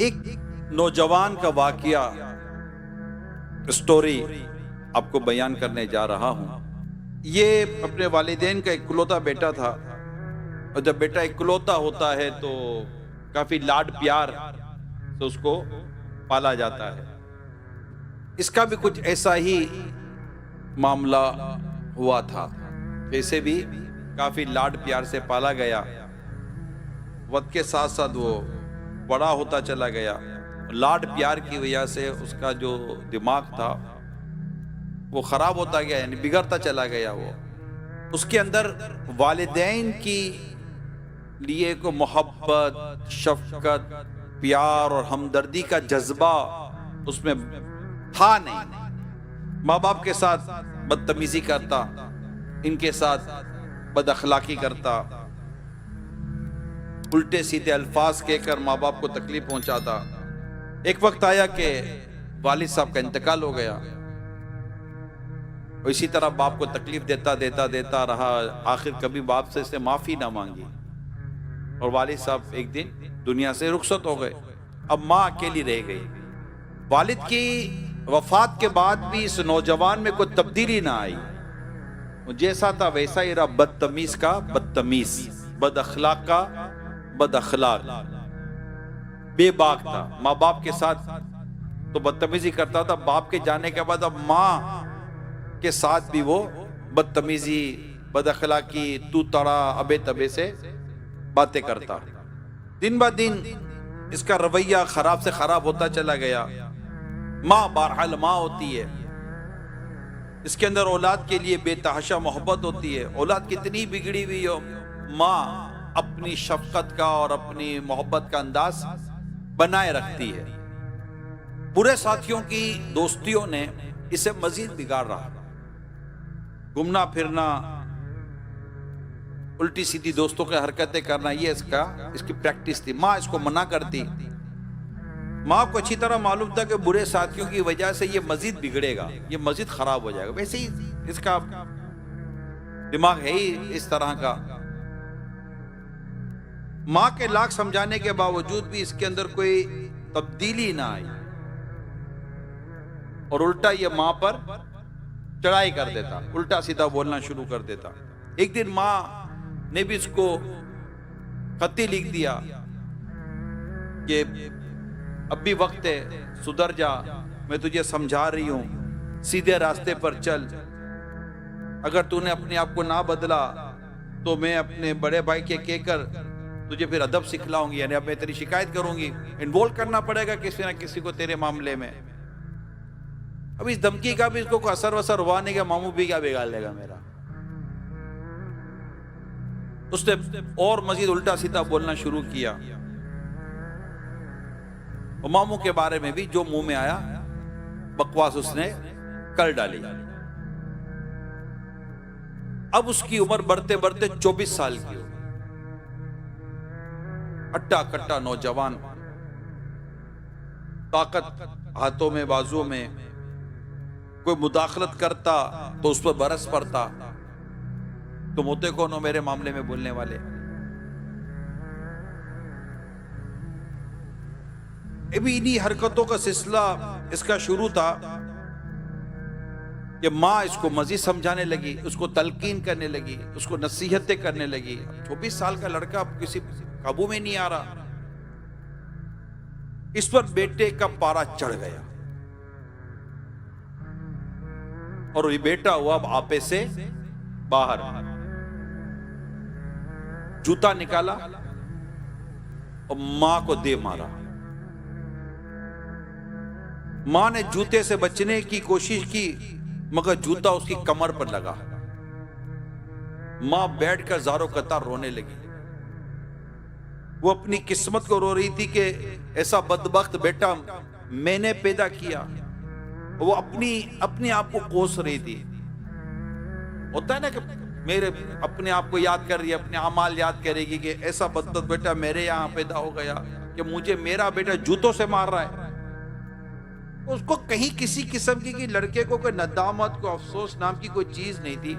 एक नौजवान का वाकया स्टोरी आपको बयान करने जा रहा हूं। ये अपने वालिदैन का इकलौता बेटा था, और जब बेटा इकलौता होता है तो काफी लाड प्यार से उसको पाला जाता है। इसका भी कुछ ऐसा ही मामला हुआ था। इसे भी काफी लाड प्यार से पाला गया। वक्त के साथ साथ वो बड़ा होता चला गया। लाड प्यार की वजह से उसका जो दिमाग था वो खराब होता गया, यानी बिगड़ता चला गया। वो उसके अंदर वालिदैन की लिए को मोहब्बत, शफकत, प्यार और हमदर्दी का जज्बा उसमें था नहीं। माँ बाप के साथ बदतमीजी करता, इनके साथ बदअखलाकी करता, उल्टे सीधे अल्फाज कहकर माँ बाप को तकलीफ पहुंचाता। एक वक्त आया कि वालिद साहब का इंतकाल हो गया, और इसी तरह बाप को तकलीफ देता देता देता रहा। आखिर कभी बाप से इसने माफी ना मांगी, और वालिद साहब एक दिन दुनिया से रुखसत हो गए। अब माँ अकेली रह गई। वालिद की वफात के बाद भी इस नौजवान में कोई तब्दीली ना आई। जैसा था वैसा ही रहा, बदतमीज का बदतमीज, बदअखलाक का बदअखलाक, बेबाक था। माँ बाप के साथ तो बदतमीजी करता था, बाप के जाने के बाद अब माँ के साथ भी वो बदतमीजी, बदअखलाकी, तू तड़ा, अबे तबे से बातें करता। दिन ब दिन इसका रवैया खराब से खराब होता चला गया। माँ बहरहाल माँ होती है, इसके अंदर औलाद के लिए बेतहाशा मोहब्बत होती है। औलाद कितनी बिगड़ी हुई हो, माँ अपनी शफकत का और अपनी मोहब्बत का अंदाज बनाए रखती है। बुरे साथियों की दोस्तियों ने इसे मजीद बिगाड़ रहा। घूमना फिरना, उल्टी सीधी दोस्तों की हरकतें करना, ये इसकी प्रैक्टिस थी। माँ इसको मना करती। माँ को अच्छी तरह मालूम था कि बुरे साथियों की वजह से ये मजीद बिगड़ेगा, ये मजीद खराब हो जाएगा। वैसे ही इसका दिमाग है ही इस तरह का। माँ के लाख समझाने के बावजूद भी इसके अंदर कोई तब्दीली ना आई, और उल्टा ये माँ पर चढ़ाई कर देता, उल्टा सीधा बोलना शुरू कर देता। एक दिन माँ ने भी इसको खत्ती लिख दिया कि अब भी वक्त है, सुधर जा, मैं तुझे समझा रही हूं, सीधे रास्ते पर चल। अगर तूने अपने आप को ना बदला तो मैं अपने बड़े भाई के कहकर तुझे फिर अदब सिखलाऊंगी, यानी अब मैं तेरी शिकायत करूंगी। इन्वॉल्व करना पड़ेगा किसी ना किसी को तेरे मामले में। अब इस धमकी का भी इसको असर वसर हुआ नहीं, मामू भी क्या बिगाड़ लेगा मेरा। उसने और मजीद उल्टा सीधा बोलना शुरू किया, और मामू के बारे में भी जो मुंह में आया बकवास उसने कर डाली। अब उसकी उम्र बढ़ते बढ़ते 24 साल की हो, अट्टा कट्टा नौजवान, ताकत हाथों में बाजुओं में। कोई मुदाखलत करता तो उस पर बरस पड़ता, तुम होते कौन हो मेरे मामले में बोलने वाले। अभी इन्हीं हरकतों का सिलसिला इसका शुरू था कि माँ इसको मजीद समझाने लगी, उसको तलकीन करने लगी, उसको नसीहतें करने लगी। 24 साल का लड़का किसी काबू में नहीं आ रहा। इस पर बेटे का पारा चढ़ गया, और ये बेटा हुआ अब आपे से बाहर। जूता निकाला और मां को दे मारा। मां ने जूते से बचने की कोशिश की, मगर जूता उसकी कमर पर लगा। मां बैठकर ज़ारो कतार रोने लगी। वो अपनी किस्मत को रो रही थी कि ऐसा बदबख्त बेटा मैंने पैदा किया। वो अपने आप को कोस रही थी। होता है ना कि मेरे अपने आप को याद कर रही है, अपने अमाल याद करेगी कि ऐसा बदबख्त बेटा मेरे यहां पैदा हो गया कि मुझे मेरा बेटा जूतों से मार रहा है। उसको कहीं किसी किस्म की लड़के को कोई नदामत, को अफसोस नाम की कोई चीज नहीं थी।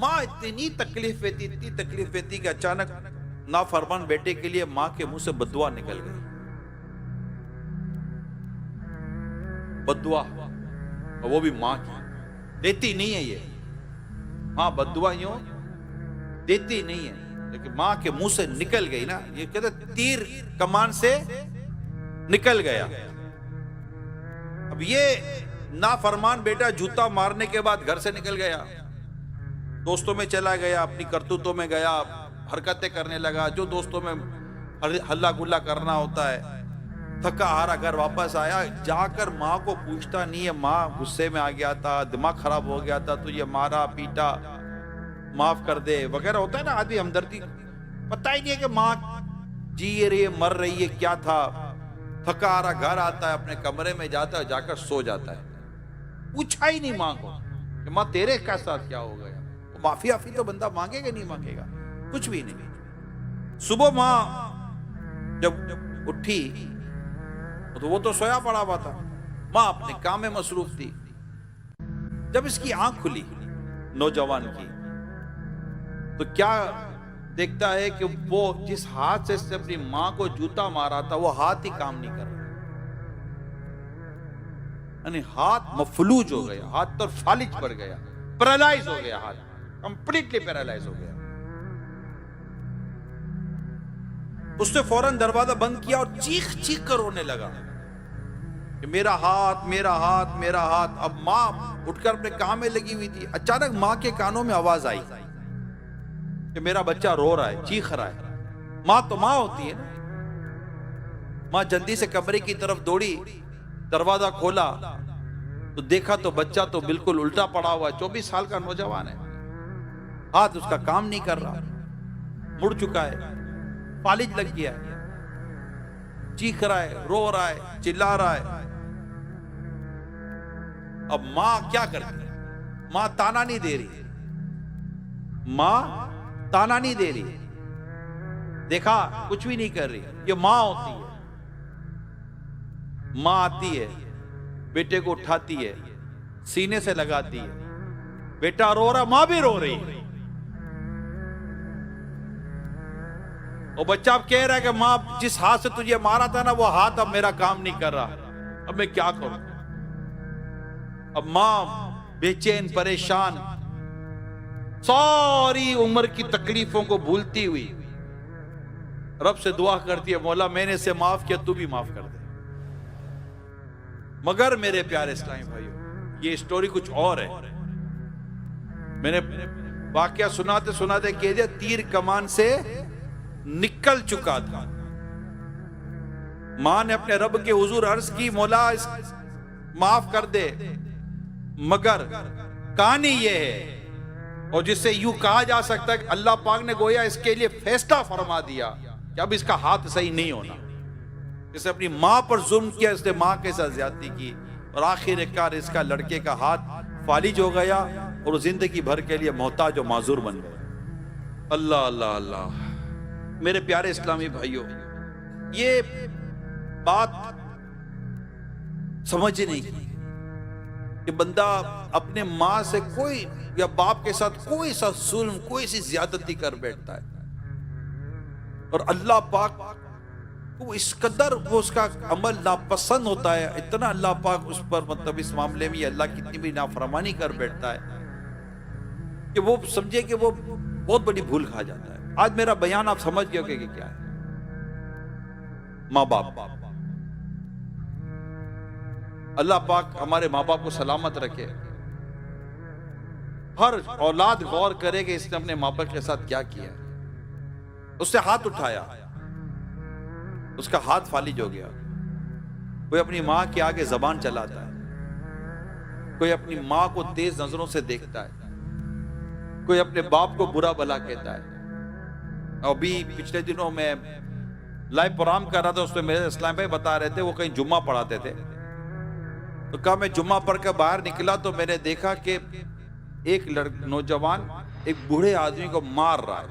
माँ इतनी तकलीफ देती कि अचानक नाफरमान बेटे के लिए मां के मुंह से बद्दुआ निकल गई। बद्दुआ, और वो भी मां की। देती नहीं है ये मां बद्दुआ, यूं देती नहीं है, लेकिन मां के मुंह से निकल गई ना। ये कहते तीर कमान से निकल गया। अब ये नाफरमान बेटा जूता मारने के बाद घर से निकल गया, दोस्तों में चला गया, अपनी करतूतों में गया, हरकतें करने लगा जो दोस्तों में हल्ला गुल्ला करना होता है। थका हारा घर वापस आया, जाकर माँ को पूछता नहीं है, माँ गुस्से में आ गया था, दिमाग खराब हो गया था, तो ये मारा पीटा, माफ कर दे वगैरह होता है ना आदमी हमदर्दी। पता ही नहीं है कि माँ जी रही है मर रही है क्या था। थका हारा घर आता है, अपने कमरे में जाता है, जाकर सो जाता है। पूछा ही नहीं माँ को कि माँ तेरे का साथ क्या हो गया। तो माफी आफी तो बंदा मांगेगा नहीं मांगेगा, कुछ भी नहीं। सुबह माँ जब उठी तो वो तो सोया पड़ा हुआ था, माँ अपने काम में मसरूफ थी। जब इसकी आंख खुली नौजवान की, तो क्या देखता है कि वो जिस हाथ से इसने अपनी मां को जूता मारा था, वो हाथ ही काम नहीं कर रहा, यानी हाथ मफलूज हो गया, हाथ तो फालिज पड़ गया, पैरालाइज हो गया, हाथ कंप्लीटली पैरालाइज हो गया। उसने फौरन दरवाजा बंद किया और चीख चीख कर रोने लगा कि मेरा हाथ मेरा हाथ मेरा हाथ। अब मां उठकर अपने काम में लगी हुई थी। अचानक मां के कानों में आवाज आई कि मेरा बच्चा रो रहा है, चीख रहा है। मां तो मां होती है ना। मां जल्दी से कमरे की तरफ दौड़ी, दरवाजा खोला तो देखा तो बच्चा तो बिल्कुल उल्टा पड़ा हुआ है। 24 साल का नौजवान है, हाथ उसका काम नहीं कर रहा, मुड़ चुका है, फालिज लग गया है, चीख रहा है, रो रहा है, चिल्ला रहा है। अब मां क्या करती है? मां ताना नहीं दे रही, मां ताना नहीं दे रही, देखा कुछ भी नहीं कर रही। ये मां होती है। मां आती है, बेटे को उठाती है, सीने से लगाती है, बेटा रो रहा, मां भी रो रही है। और बच्चा अब कह रहा है कि मां जिस हाथ से तुझे मारा था ना, वो हाथ अब मेरा काम नहीं कर रहा, अब मैं क्या करूं। अब मां बेचैन परेशान, सारी उम्र की तकलीफों को भूलती हुई रब से दुआ करती है, मौला मैंने इसे माफ किया, तू भी माफ कर दे। मगर मेरे प्यारे इस्लामी भाइयों, ये स्टोरी कुछ और है। मैंने वाकया सुनाते सुनाते कह दिया, तीर कमान से निकल चुका था। मां ने अपने रब के हुजूर अर्ज की, मौला माफ कर दे। मगर कहानी यह है, और जिससे यूं कहा जा सकता है कि अल्लाह पाक ने गोया इसके लिए फैसला फरमा दिया कि अब इसका हाथ सही नहीं होना। इसने अपनी मां पर जुल्म किया, इसने मां के साथ ज्यादती की, और आखिरकार इसका लड़के का हाथ फालिज हो गया और जिंदगी भर के लिए मोहताज और माजूर बन गया। अल्लाह अल्लाह अल्लाह। मेरे प्यारे इस्लामी भाइयों, ये बात समझने की कि बंदा अपने मां से कोई या बाप के साथ कोई सा जुल्म, कोई सी ज्यादती कर बैठता है, और अल्लाह पाक को इस कदर वो उसका अमल नापसंद होता है, इतना अल्लाह पाक उस पर मतलब इस मामले में अल्लाह कितनी भी नाफरमानी कर बैठता है कि वो समझे कि वो बहुत बड़ी भूल खा जाता है। आज मेरा बयान आप समझ गए कि क्या है। माँ बाप, अल्लाह पाक हमारे माँ बाप को सलामत रखे। हर औलाद गौर करे कि इसने अपने माँ बाप के साथ क्या किया। उससे हाथ उठाया, उसका हाथ फालिज हो गया। कोई अपनी माँ के आगे जबान चलाता है, कोई अपनी माँ को तेज नजरों से देखता है, कोई अपने बाप को बुरा भला कहता है। अभी पिछले दिनों में लाइव प्रोग्राम कर रहा था, उसमें मेरे इस्लाम भाई बता रहे थे, वो कहीं जुम्मा पढ़ाते थे। तो कहा मैं जुम्मा पढ़ कर बाहर निकला तो मैंने देखा कि एक नौजवान एक बूढ़े आदमी को मार रहा है।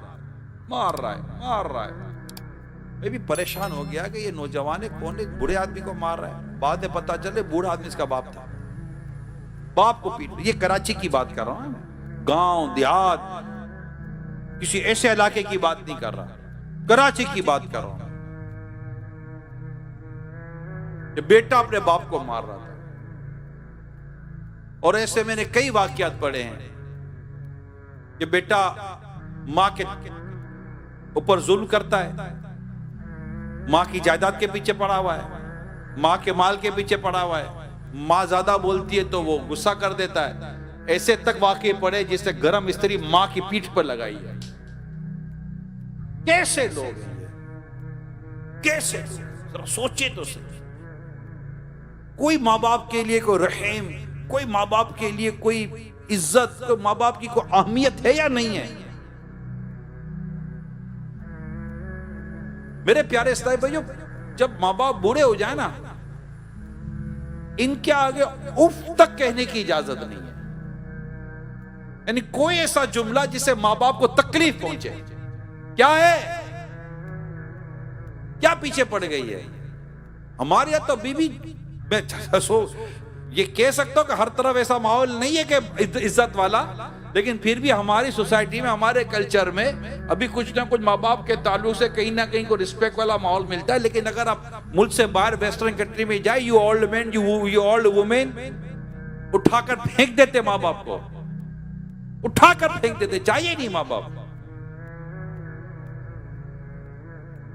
मैं भी परेशान हो गया कि ये नौजवान है कौन, एक बूढ़े आदमी को मार रहा है। बाद में पता चले बूढ़ा आदमी इसका बाप था, बाप को पीट। ये कराची की बात कर रहा हूं, गांव देहात, किसी ऐसे इलाके की बात नहीं कर रहा। कराची की बात कर रहा हूं कि बेटा अपने बाप को मार रहा था। और ऐसे मैंने कई वाकयात पढ़े हैं कि बेटा मां के ऊपर जुल्म करता है, मां की जायदाद के पीछे पड़ा हुआ है, मां के माल के पीछे पड़ा हुआ है, मां ज्यादा बोलती है तो वो गुस्सा कर देता है। ऐसे तक वाकये पड़े जिससे गरम स्त्री मां की पीठ पर लगाई है। कैसे लोग हैं, कैसे? जरा सोचे तो सही। कोई मां बाप के लिए कोई रहम, कोई मां बाप के लिए कोई इज्जत, कोई मां बाप की कोई अहमियत है या नहीं है? मेरे प्यारे इस्लामी भाइयों, जब मां बाप बूढ़े हो जाए ना, इनके आगे उफ तक कहने की इजाजत नहीं है। यानी कोई ऐसा जुमला जिससे मां बाप को तकलीफ पहुंचे, क्या है, क्या पीछे पड़ गई है? हमारे यहां तो बीबी, मैं ये कह सकता हूं कि हर तरफ ऐसा माहौल नहीं है कि इज्जत वाला, लेकिन फिर भी हमारी सोसाइटी में, हमारे कल्चर में अभी कुछ ना कुछ माँ बाप के ताल्लुक से कहीं ना कहीं को रिस्पेक्ट वाला माहौल मिलता है। लेकिन अगर आप मुल्क से बाहर वेस्टर्न कंट्री में जाए, you old man, you old women, उठाकर फेंक देते माँ बाप को, उठाकर फेंक देते, चाहिए नहीं माँ बाप।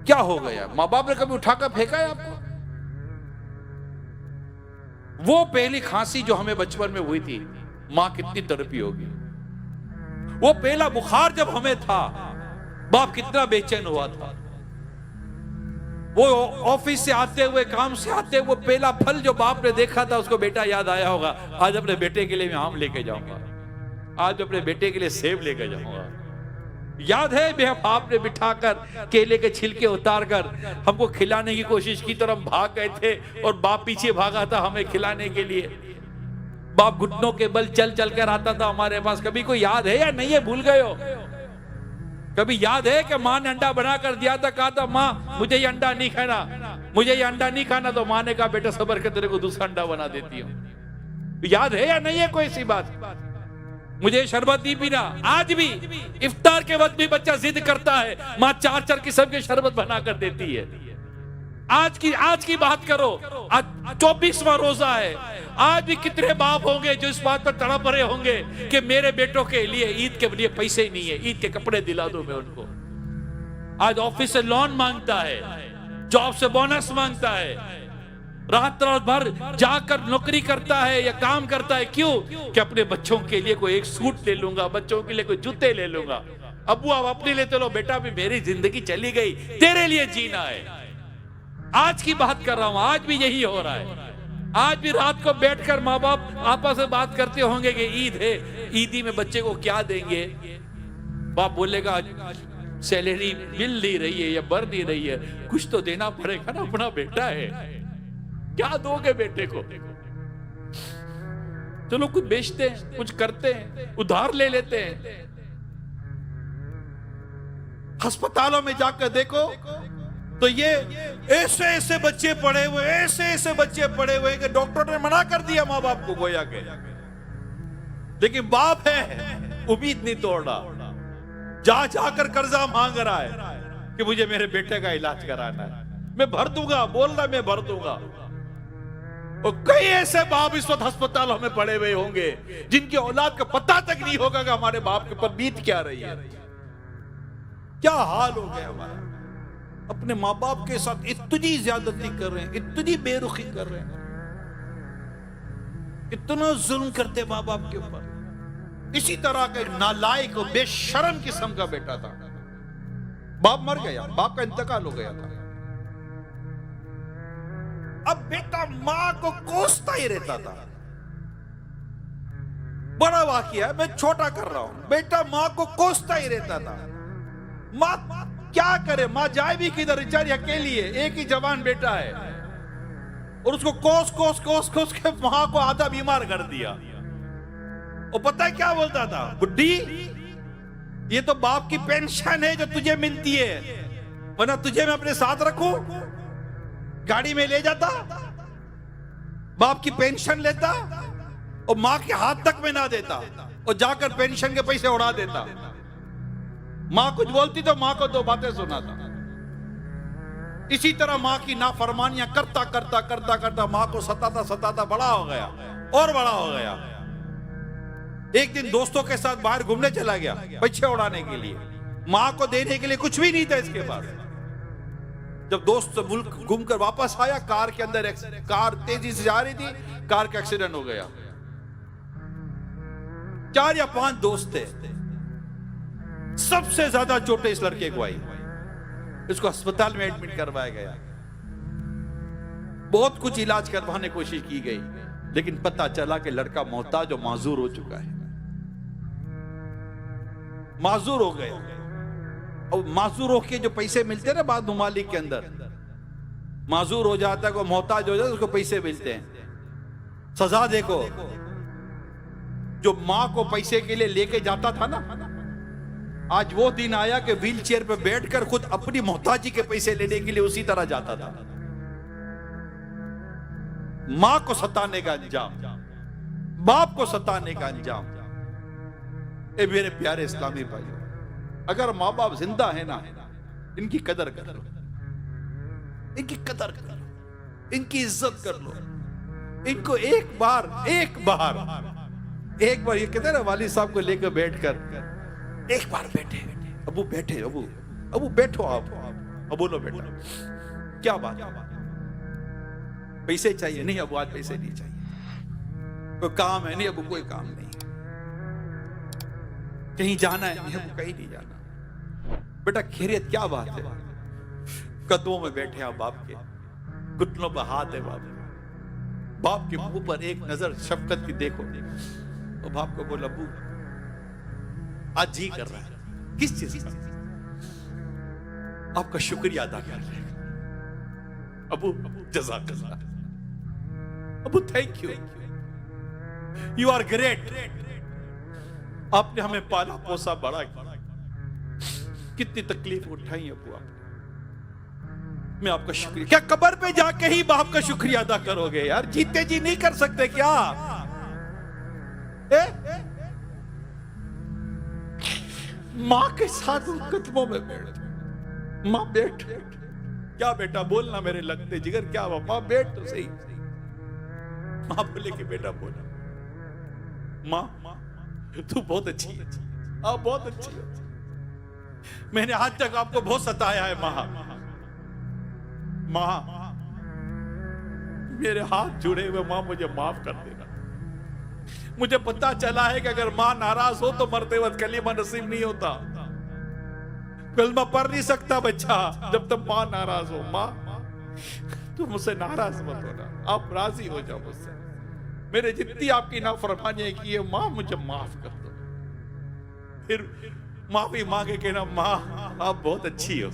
क्या हो गया? माँ बाप ने कभी उठाकर फेंका है आपको? वो पहली खांसी जो हमें बचपन में हुई थी, मां कितनी तड़पी होगी। वो पहला बुखार जब हमें था, बाप कितना बेचैन हुआ था। वो ऑफिस से आते हुए, काम से आते हुए, वो पहला फल जो बाप ने देखा था, उसको बेटा याद आया होगा। आज अपने बेटे के लिए मैं आम लेके जाऊंगा, आज अपने बेटे के लिए सेब लेके जाऊंगा। याद है बाप ने बिठाकर केले के छिलके उतारकर हमको खिलाने की कोशिश की, तो हम भाग गए थे और बाप पीछे भागा था हमें खिलाने के लिए। बाप घुटनों के बल चल चल कर आता था हमारे पास। कभी कोई याद है या नहीं है? भूल गए हो? कभी याद है कि मां ने अंडा बना कर दिया था, कहा था मां मुझे ये अंडा नहीं खाना, मुझे ये अंडा नहीं खाना, तो मां ने कहा बेटा सबर कर, तेरे को दूसरा अंडा बना देती हूं। याद है या नहीं है कोई ऐसी बात? मुझे शरबत नहीं पीना। आज भी इफ्तार के वक्त भी बच्चा जिद करता है, मां 4-4 किस्म के शरबत बना कर देती है। आज की बात करो, आज 24वां रोजा है। आज भी कितने बाप होंगे जो इस बात पर तड़प रहे होंगे कि मेरे बेटों के लिए ईद के लिए पैसे ही नहीं है, ईद के कपड़े दिला दो मैं उनको। आज ऑफिस से लोन मांगता है, जॉब से बोनस मांगता है, रात भर जाकर नौकरी करता है या काम करता है। क्यों? कि अपने बच्चों के लिए कोई एक सूट ले लूंगा, बच्चों के लिए कोई जूते ले लूंगा। अब्बू आप अपने लिए लो, बेटा भी मेरी जिंदगी चली गई, तेरे लिए जीना है। आज की बात कर रहा हूं, आज भी यही हो रहा है। आज भी रात को बैठकर माँ बाप आपस में बात करते होंगे कि ईद है, ईदी में बच्चे को क्या देंगे। बाप बोलेगा सैलरी मिल नहीं रही है या बढ़ नहीं रही है, कुछ तो देना पड़ेगा ना, अपना बेटा है, क्या दोगे बेटे को? चलो कुछ बेचते हैं, कुछ करते हैं, उधार ले लेते हैं। अस्पतालों में जाकर देखो तो ये ऐसे ऐसे बच्चे पड़े हुए, ऐसे ऐसे बच्चे पड़े हुए कि डॉक्टर ने मना कर दिया मां बाप को गोया के, लेकिन बाप है उम्मीद नहीं तोड़ रहा, जाकर कर्जा मांग रहा है कि मुझे मेरे बेटे का इलाज कराना है, मैं भर दूंगा, बोल रहा मैं भर दूंगा। और कई ऐसे बाप इस वक्त अस्पतालों में पड़े हुए होंगे जिनकी औलाद का पता तक नहीं होगा कि हमारे बाप के ऊपर बीत क्या रही है। क्या हाल हो गया हमारा। अपने माँ बाप के साथ इतनी ज्यादती कर रहे हैं, इतनी बेरुखी कर रहे हैं, इतना जुल्म करते माँ बाप के ऊपर। इसी तरह का एक नालायक और बेशर्म किस्म का बेटा था, बाप मर गया, बाप का इंतकाल हो गया था। अब बेटा मां को कोसता ही रहता था। बड़ा वाकया है, मैं छोटा कर रहा हूं। बेटा मां को कोसता ही रहता था। मां क्या करे, मां जाए भी किधर, बेचारी अकेली है, एक ही जवान बेटा है, और उसको कोस कोस कोस कोस के मां को आधा बीमार कर दिया। और पता है क्या बोलता था, बुड्ढी ये तो बाप की पेंशन है जो तुझे मिलती है, वरना तुझे मैं अपने साथ रखूं, गाड़ी में ले जाता, बाप की पेंशन लेता और मां के हाथ तक में ना देता और जाकर पेंशन के पैसे उड़ा देता। मां कुछ बोलती तो मां को दो बातें सुनाता। इसी तरह माँ की नाफरमानियां करता करता करता करता माँ को सताता सताता बड़ा हो गया और बड़ा हो गया। एक दिन दोस्तों के साथ बाहर घूमने चला गया पीछे उड़ाने के लिए, माँ को देने के लिए कुछ भी नहीं था इसके पास। जब दोस्त मुल्क घूमकर वापस आया, कार के अंदर कार तेजी से जा रही थी, कार का एक्सीडेंट हो गया। 4 या 5 दोस्त थे, सबसे ज्यादा चोटें इस लड़के को आई। इसको अस्पताल में एडमिट करवाया गया, बहुत कुछ इलाज करवाने की कोशिश की गई, लेकिन पता चला कि लड़का मोहताज और माजूर हो चुका है, माजूर हो गया। और माजूर होके जो पैसे मिलते हैं ना बाद ममालिक के अंदर, माजूर हो जाता है, कोई मोहताज हो जाता है, उसको पैसे मिलते हैं। सजा देखो, जो मां को पैसे के लिए लेके जाता था ना, आज वो दिन आया कि व्हील चेयर पे बैठकर खुद अपनी मोहताजी के पैसे लेने के लिए उसी तरह जाता था। मां को सताने का अंजाम, बाप को सताने का अंजाम। ए मेरे प्यारे इस्लामी भाइयों, अगर माँ बाप जिंदा है ना, इनकी कदर कर लो, इनकी कदर कर लो, इनकी इज्जत कर लो। इनको एक बार ये कहते हैं ना, वाली साहब को लेकर बैठकर एक बार बैठे, अबू बैठे, अबू बैठो, आप अब बोलो बेटा क्या बात, पैसे चाहिए? नहीं अबू आज पैसे नहीं चाहिए। कोई काम है? नहीं अबू कोई काम नहीं। कहीं जाना है? नहीं अबू कहीं नहीं जाना। बेटा खैरियत? क्या बात है? कदमों में बैठे आप बाप के, घुटनों पर हाथ है बाप के मुंह पर एक नजर शफकत की देखो। तो बाप को बोला अबू आज जी कर रहा है, किस चीज का? आपका शुक्रिया अदा कर रहे हैं। अबू जज़ाकल्लाह, अबू thank you, you are great. आपने हमें पाला पोसा बड़ा किया, कितनी तकलीफ उठाई अबू आपने, मैं आपका शुक्रिया। क्या कब्र पे जाके ही बाप का शुक्रिया अदा करोगे यार? जीते जी नहीं कर सकते क्या? मां के साथ उन कदमों में बैठ, मां बैठ, क्या बेटा बोलना मेरे लगते जिगर, क्या हुआ? मां बैठ तो सही। मां बोले कि बेटा बोला, मां तू बहुत अच्छी है, आप बहुत अच्छी हो, मैंने आज तक आपको बहुत सताया है मां, मेरे हाथ जुड़े हुए, मां मुझे माफ कर देना। मुझे पता चला है कि अगर मां नाराज हो तो मरते वक्त कलीमा नसीब नहीं होता, कलमा पढ़ नहीं सकता बच्चा जब तक मां नाराज हो। मां तुम मुझसे नाराज मत होना, आप राजी हो जाओ मुझसे, मेरे जितनी आपकी नाफरमानियां की है मां मुझे माफ कर दो। फिर माफी मांगे के ना, मां आप बहुत अच्छी हो।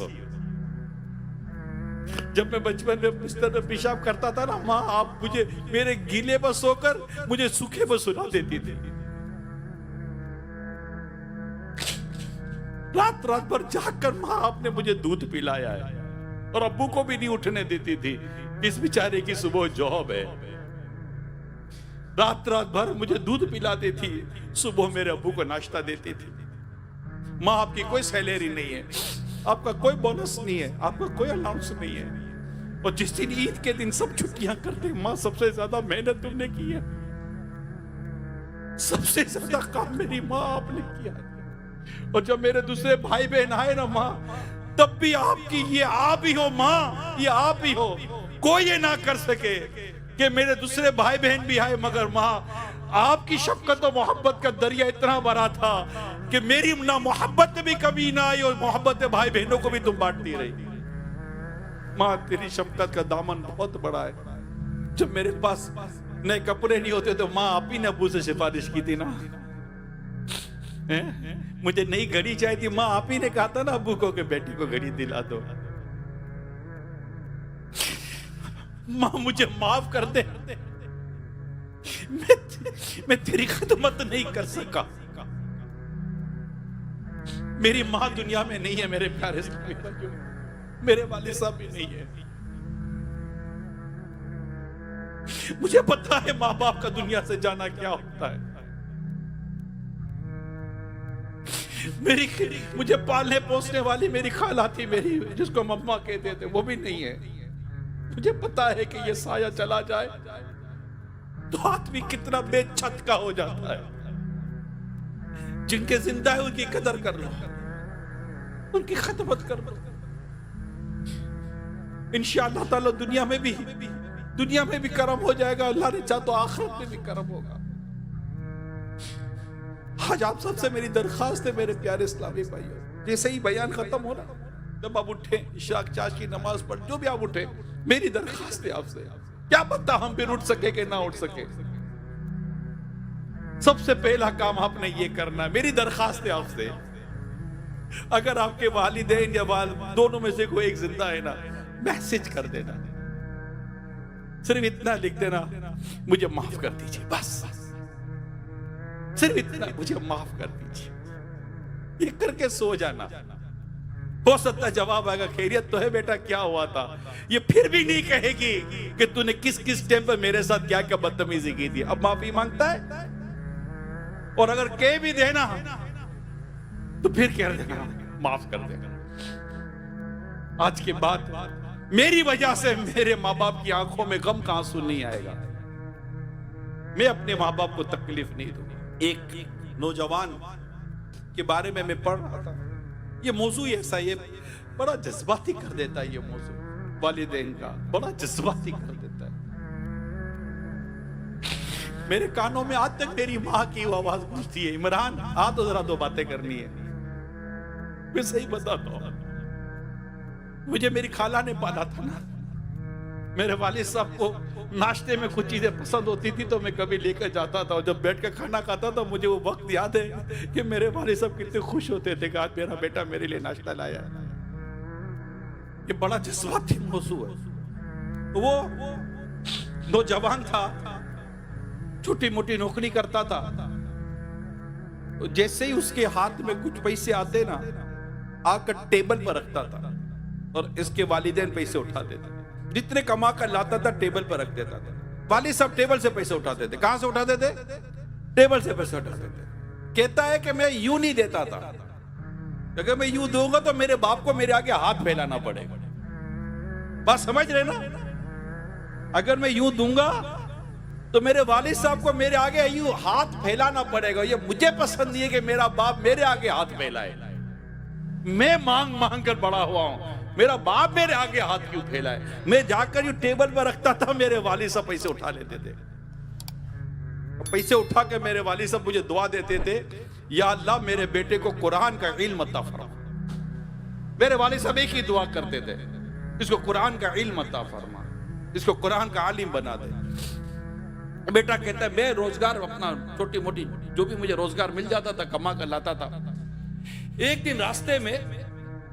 जब मैं बचपन में बिस्तर में पेशाब करता था ना, मां आप मुझे मेरे गीले पर सोकर मुझे सूखे पर सुला देती थी। रात रात भर जागकर मां आपने मुझे दूध पिलाया है, और अब्बू को भी नहीं उठने देती थी, इस बेचारे की सुबह जॉब है। रात रात भर मुझे दूध पिलाती थी, सुबह मेरे अब्बू को नाश्ता देती थी। मां आपकी कोई सैलरी नहीं है, आपका कोई बोनस नहीं है, आपका कोई अलाउंस नहीं है, और जिस दिन ईद के दिन सब छुट्टियां करते, मां सबसे ज्यादा मेहनत तुमने की है, सबसे ज्यादा काम मेरी मां आपने किया है। और जब मेरे दूसरे भाई बहन आए ना मां, तब भी आपकी ये आप ही हो मां, ये आप ही हो। कोई ये ना कर सके कि मेरे दूसरे भाई बहन भी आए, मगर मां आपकी शफकत और मोहब्बत का दरिया इतना बड़ा था कि मेरी ना मोहब्बत में भी कमी ना आई, और मोहब्बत भाई बहनों को भी तुम बांटती रही। मां तेरी शफकत का दामन बहुत बड़ा है। जब मेरे पास नए कपड़े नहीं होते तो मां आप ही ने अब्बू से सिफारिश की थी ना, मुझे नई घड़ी चाहिए थी, मां आप ही ने कहा था ना अब्बू को कि बेटी को घड़ी दिला दो। मां मुझे माफ कर दे, मैं तेरी खिदमत नहीं कर सका। मेरी मां दुनिया में नहीं है मेरे प्यारे भाइयों, मेरे वालिद साहब भी नहीं है। मुझे पता है मां बाप का दुनिया से जाना क्या होता है। मुझे पालने पोसने वाली मेरी खाला थी, मेरी जिसको मम्मा कहते थे, वो भी नहीं है। मुझे पता है कि ये साया चला जाए तो आदमी कितना बेछत का हो जाता है। जिनके जिंदा है उनकी कदर कर लो, उनकी खिदमत कर लो। इंशाअल्लाह ताला दुनिया में भी करम हो जाएगा, अल्लाह ने चाहा तो आखिरत में भी करम होगा। आज आप सबसे मेरी दरखास्त है मेरे प्यारे इस्लामी भाइयों, जैसे ही बयान खत्म हो ना, जब आप उठे इशाक चाश की नमाज पढ़, जो भी आप उठे, मेरी दरखास्त है आपसे, क्या पता हम फिर उठ सके कि ना उठ सके। सबसे पहला काम आपने ये करना है, मेरी दरखास्त है आपसे। अगर आपके वालिदैन या दोनों में से कोई एक जिंदा है ना, मैसेज कर देना, सिर्फ इतना लिख देना, मुझे माफ कर दीजिए, बस सिर्फ इतना, मुझे माफ कर दीजिए। ये करके सो जाना। हो सकता है जवाब आएगा, खैरियत तो है बेटा, क्या हुआ था। ये फिर भी नहीं कहेगी कि तूने किस किस टाइम पर मेरे साथ क्या क्या बदतमीजी की थी। अब माफी मांगता है, और अगर कह भी देना तो फिर कह देना माफ कर देगा। आज के बाद मेरी वजह से मेरे माँ बाप की आंखों में गम का आंसू नहीं आएगा। मैं अपने माँ बाप को तकलीफ नहीं दूंगा। एक नौजवान के बारे में मैं पढ़ रहा था, ये मौजू ऐसा, ये बड़ा जज्बाती कर देता है। ये मौजू वालिदैन का बड़ा जज्बाती कर देता है। मेरे कानों में आज तक मेरी माँ की आवाज गूंजती है, इमरान आ तो जरा दो बातें करनी है। मैं सही बताता हूं, मुझे मेरी खाला ने पाला था ना। मेरे वालिद साहब को नाश्ते में कुछ चीजें पसंद होती थी तो मैं कभी लेकर जाता था, और जब बैठ कर खाना खाता था मुझे वो वक्त याद है कि मेरे वालिद साहब कितने खुश होते थे कि आज मेरा बेटा मेरे लिए नाश्ता लाया। ये बड़ा जज्बाती मौजू है। तो वो नौजवान था, छोटी मोटी नौकरी करता था, तो जैसे ही उसके हाथ में कुछ पैसे आते ना, आकर टेबल पर रखता था और इसके वालिदैन पैसे उठाते थे। जितने कमा कर लाता था टेबल पर रख देता था। वालिद साहब टेबल से पैसे उठाते थे। कहां से उठाते थे? टेबल से पैसे उठाते थे। कहता है कि मैं यूं नहीं देता था, अगर मैं यूं दूंगा तो मेरे बाप को मेरे आगे हाथ फैलाना पड़ेगा। बात समझ रहे ना? अगर मैं यूं दूंगा तो मेरे वालिद साहब को मेरे आगे यूं हाथ फैलाना पड़ेगा। ये मुझे पसंद नहीं है कि मेरा बाप मेरे आगे हाथ फैलाए। मैं मांग मांग कर बड़ा हुआ हूं, मेरा बाप मेरे आगे हाथ क्यों फैलाए। मैं जाकर यूं टेबल पर रखता था, मेरे वालिद साहब पैसे उठा लेते थे। पैसे उठा के मेरे वालिद साहब मुझे दुआ देते थे, या अल्लाह मेरे बेटे को कुरान का इल्म अता फरमा। मेरे वालिद साहब एक ही दुआ करते थे, इसको कुरान का इल्म अता फरमा, इसको कुरान का आलिम बना दे। बेटा कहता है मैं रोजगार अपना छोटी मोटी जो भी मुझे रोजगार मिल जाता था कमा कर लाता था। एक दिन रास्ते में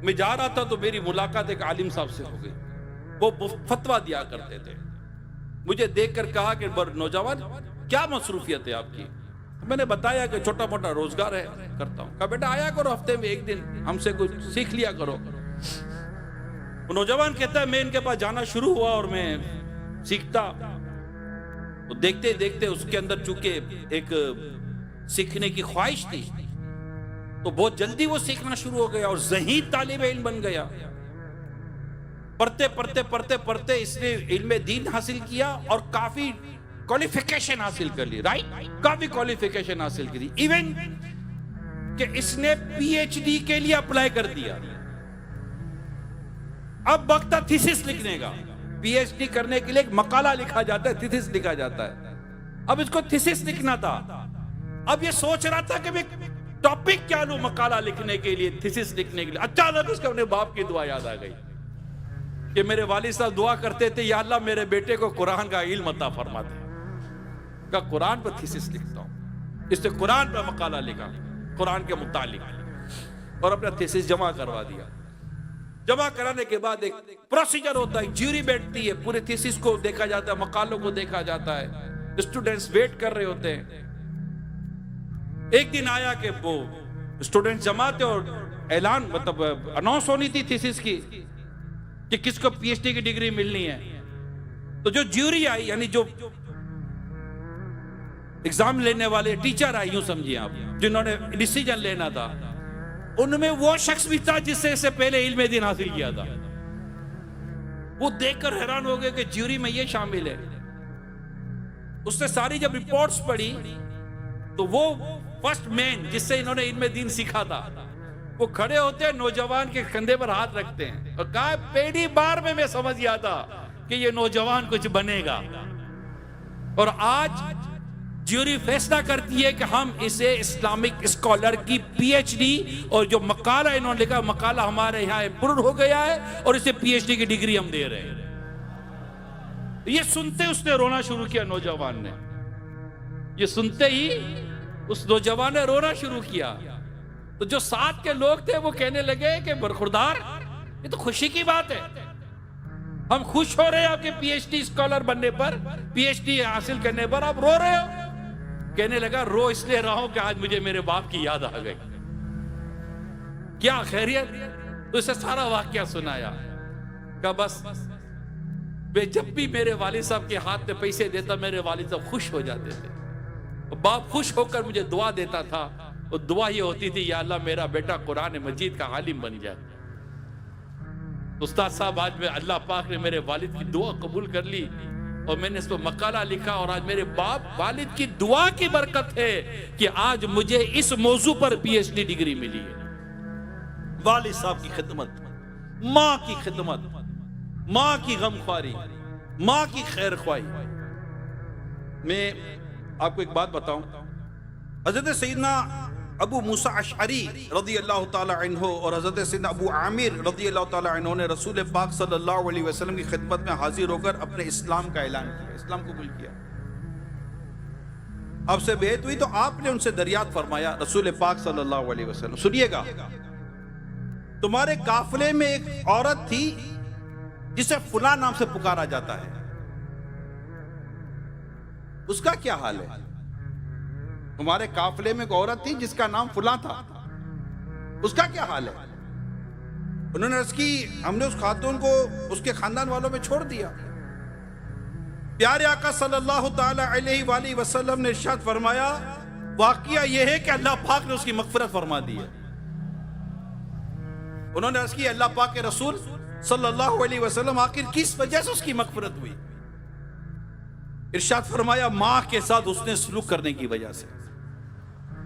मैं जा रहा था तो मेरी मुलाकात एक आलिम साहब से हो गई। वो फतवा दिया करते थे। मुझे देखकर कहा कि नौजवान क्या मसरूफियत है आपकी। मैंने बताया कि छोटा मोटा रोजगार है करता हूं। कहा बेटा आया करो हफ्ते में एक दिन, हमसे कुछ सीख लिया करो। नौजवान कहता है मैं इनके पास जाना शुरू हुआ और मैं सीखता, तो देखते देखते उसके अंदर चूंकि एक सीखने की ख्वाहिश थी तो बहुत जल्दी वो सीखना शुरू हो गया और ज़हीद तालिब इल्म बन गया। पढ़ते पढ़ते पढ़ते पढ़ते इसने इल्म दीन हासिल किया और काफी क्वालिफिकेशन हासिल कर ली। राइट, काफी क्वालिफिकेशन हासिल की। इवन कि इसने पीएचडी के लिए अप्लाई कर दिया। अब वक्त था थीसिस लिखने का। पीएचडी करने के लिए एक मकाला लिखा जाता है, थीसिस लिखा जाता है। अब इसको थीसिस लिखना था। अब ये सोच रहा था कि मैं टॉपिक क्या लूं मकाला लिखने के लिए, थीसिस लिखने के लिए। अचानक उसको अपने बाप की दुआ याद आ गई कि मेरे वालिद साहब दुआ करते थे, या अल्लाह मेरे बेटे को कुरान का इल्म अता फरमा दे। का कुरान पर थीसिस लिखता हूं। इसने कुरान पर मकाला लिखा, कुरान के मुतालिक, और अपना थीसिस जमा करवा दिया। जमा कराने के बाद एक प्रोसीजर होता है, ज्यूरी बैठती है, पूरे थीसिस को देखा जाता है, मकालों को देखा जाता है, स्टूडेंट्स वेट कर रहे होते हैं। एक दिन आया कि वो स्टूडेंट जमा थे और ऐलान मतलब अनाउंस होनी थी थीसिस की कि किसको पीएचडी की डिग्री मिलनी है। तो जो ज्यूरी आई, यानी जो एग्जाम लेने वाले टीचर आए, यूं समझिए आप, जिन्होंने डिसीजन लेना था, उनमें वो शख्स भी था जिससे इससे पहले इल्म दीन हासिल किया था। वो देखकर हैरान हो गए कि ज्यूरी में ये शामिल है। उसने सारी जब रिपोर्ट्स पढ़ी तो वो फर्स्ट मैन जिससे इन्होंने इल्म दीन सीखा था, वो खड़े होते हैं, नौजवान के कंधे पर हाथ रखते हैं और कहा पहली बार में मैं समझ गया था कि ये नौजवान कुछ बनेगा। और आज ज्यूरी फैसला करती है कि हम इसे इस्लामिक स्कॉलर की पीएचडी, और जो मकाला इन्होंने लिखा, मकाला हमारे यहाँ अप्रूव हो गया है और इसे पीएचडी की डिग्री हम दे रहे हैं। ये सुनते उसने रोना शुरू किया, नौजवान ने। ये सुनते ही उस नौजवान ने रोना शुरू किया। तो जो साथ के लोग थे वो कहने लगे कि बरखुरदार, ये तो खुशी की बात है, हम खुश हो रहे हैं आपके पीएचडी स्कॉलर बनने पर, पीएचडी हासिल करने पर, आप रो रहे हो। कहने लगा रो इसलिए रहा हूं कि आज मुझे मेरे बाप की याद आ गई। क्या खैरियत? तो इसे सारा वाकया सुनाया। कहा बस वे जब भी मेरे वालिद साहब के हाथ में पैसे देता, मेरे वालिद साहब खुश हो जाते थे। बाप खुश होकर मुझे दुआ देता था, और दुआ ये होती थी, या अल्लाह मेरा बेटा कुरान मजीद का आलिम बन जाए। उस्ताद साहब, आज मैं अल्लाह पाक ने मेरे वालिद की दुआ कबूल कर ली और मैंने इस पर मकाला लिखा, और आज मेरे बाप वालिद की दुआ की बरकत है कि आज मुझे इस मौजू पर पीएचडी डिग्री मिली है। वालिद साहब की खिदमत, माँ की खिदमत, माँ की गमख्वारी, माँ की खैर ख्वाही। मैं आपको एक बात बताऊं, हजरत सैयदना अबू मूसा अशअरी रज़ी अल्लाह ताला अन्हु और हजरत सैयदना अबू आमिर रज़ी अल्लाह ताला अन्हु ने रसूल पाक सल्लल्लाहु अलैहि वसल्लम की खिदमत में हाजिर होकर अपने इस्लाम का ऐलान किया, इस्लाम कबूल किया। आपसे बेहद हुई तो आपने उनसे दरियात फरमाया, रसूल पाक सल्लल्लाहु अलैहि वसल्लम, सुनिएगा, तुम्हारे काफिले में एक औरत थी जिसे फुला नाम से पुकारा जाता है, उसका क्या हाल है? तुम्हारे काफिले में एक औरत थी जिसका नाम फुला था, उसका क्या हाल है? उन्होंने अर्ज की, हमने उस खातून को उसके खानदान वालों में छोड़ दिया। प्यारे आका सल्लल्लाहु ताला अलैहि वसल्लम ने इरशाद फरमाया, वाकया यह है कि अल्लाह पाक ने उसकी मगफिरत फरमा दी है। उन्होंने अर्ज की, अल्लाह पाक के रसूल सल्लल्लाहु अलैहि वसल्लम, आखिर किस वजह से उसकी मगफिरत हुई? इरशाद फरमाया, मां के साथ उसने सलूक करने की वजह से।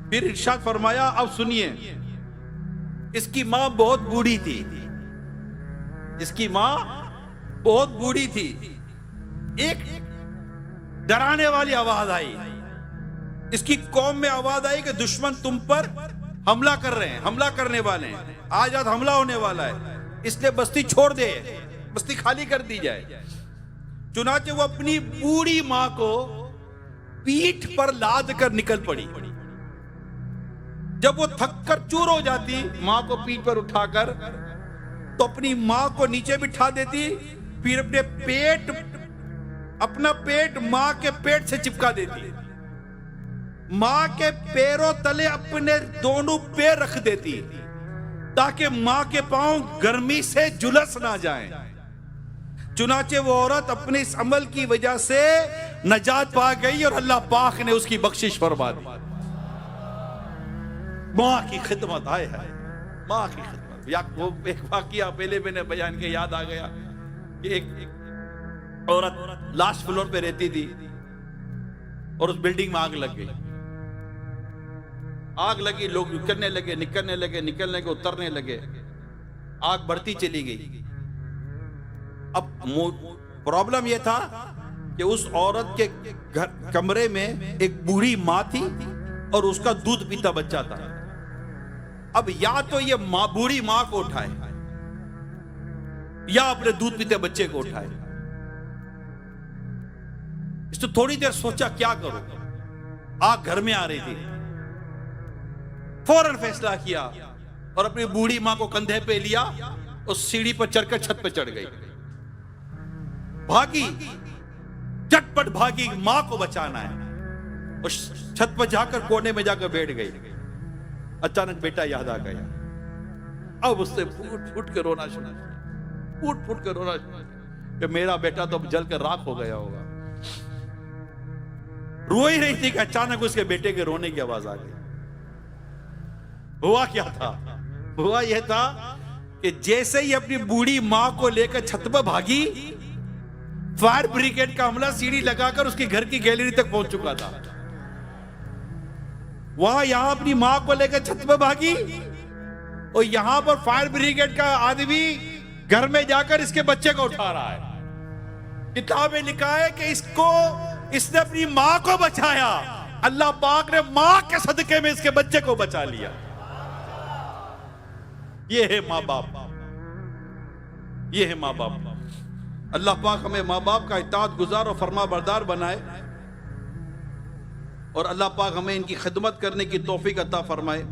फिर इरशाद फरमाया, अब सुनिए, इसकी मां बहुत बूढ़ी थी, इसकी मां बहुत बूढ़ी थी। एक डराने वाली आवाज आई, इसकी कौम में आवाज आई कि दुश्मन तुम पर हमला कर रहे हैं, हमला करने वाले हैं, आज आज हमला होने वाला है, इसलिए बस्ती छोड़ दे, बस्ती खाली कर दी जाए। चुनाचे वो अपनी बूढ़ी मां को पीठ पर लाद कर निकल पड़ी। जब वो थक कर चूर हो जाती, मां को पीठ पर उठाकर तो अपनी मां को नीचे बिठा देती, फिर अपना पेट मां के पेट से चिपका देती, मां के पैरों तले अपने दोनों पैर रख देती ताकि मां के पांव गर्मी से झुलस ना जाएं। चुनाचे वो औरत अपने इस अमल की वजह से नजात पा गई और अल्लाह पाक ने उसकी बख्शिश फरमा दी। मां की खिदमत आए है, मां की खिदमत। या वो एक वाकया पहले मैंने बयान के याद आ गया कि एक औरत लास्ट फ्लोर पे रहती थी और उस बिल्डिंग में आग लग गई। आग लगी, लोग निकलने लगे, निकलने लगे, निकलने लगे, उतरने लगे, आग बढ़ती चली गई। अब प्रॉब्लम यह था कि उस औरत के घर कमरे में एक बूढ़ी मां थी और उसका दूध पीता बच्चा था। अब या तो ये बूढ़ी मां को उठाए या अपने दूध पीते बच्चे को उठाए। इस तो थोड़ी देर सोचा क्या करो, आग घर में आ रही थी। फौरन फैसला किया और अपनी बूढ़ी मां को कंधे पे लिया और सीढ़ी पर चढ़कर छत पे चढ़ गई। भागी, झटपट भागी, मां को बचाना है, और छत पर जाकर कोने में जाकर बैठ गई। अचानक बेटा याद आ गया। अब उससे फूट फूट के रोना शुरू, फूट फूट के रोना शुरू कि मेरा बेटा तो अब जल कर राख हो गया होगा। रो ही रही थी कि अचानक उसके बेटे के रोने की आवाज आ गई। हुआ क्या था? हुआ यह था कि जैसे ही अपनी बूढ़ी मां को लेकर छत पर भागी, फायर ब्रिगेड का अमला सीढ़ी लगाकर उसके घर की गैलरी तक पहुंच चुका था। वहां यहां अपनी मां को लेकर छत पर भागी और यहां पर फायर ब्रिगेड का आदमी घर में जाकर इसके बच्चे को उठा रहा है। किताब में लिखा है कि इसने अपनी मां को बचाया, अल्लाह पाक ने मां के सदके में इसके बच्चे को बचा लिया। ये है मां बाप, ये है मां बाप। अल्लाह पाक हमें मां बाप का इताअत गुजार और फरमा बरदार बनाए और अल्लाह पाक हमें इनकी खिदमत करने की तौफीक अता फरमाए।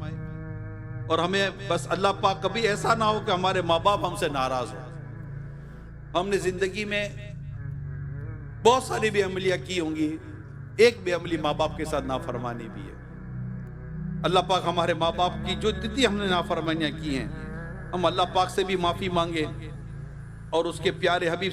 और हमें बस अल्लाह पाक कभी ऐसा ना हो कि हमारे माँ बाप हमसे नाराज हो। हमने जिंदगी में बहुत सारी बेअमलियां की होंगी, एक बेअमली माँ बाप के साथ नाफरमानी भी है। अल्लाह पाक हमारे माँ बाप की जो जितनी हमने नाफरमानियां की हैं, हम अल्लाह पाक से भी माफी मांगे और उसके प्यारे हबीब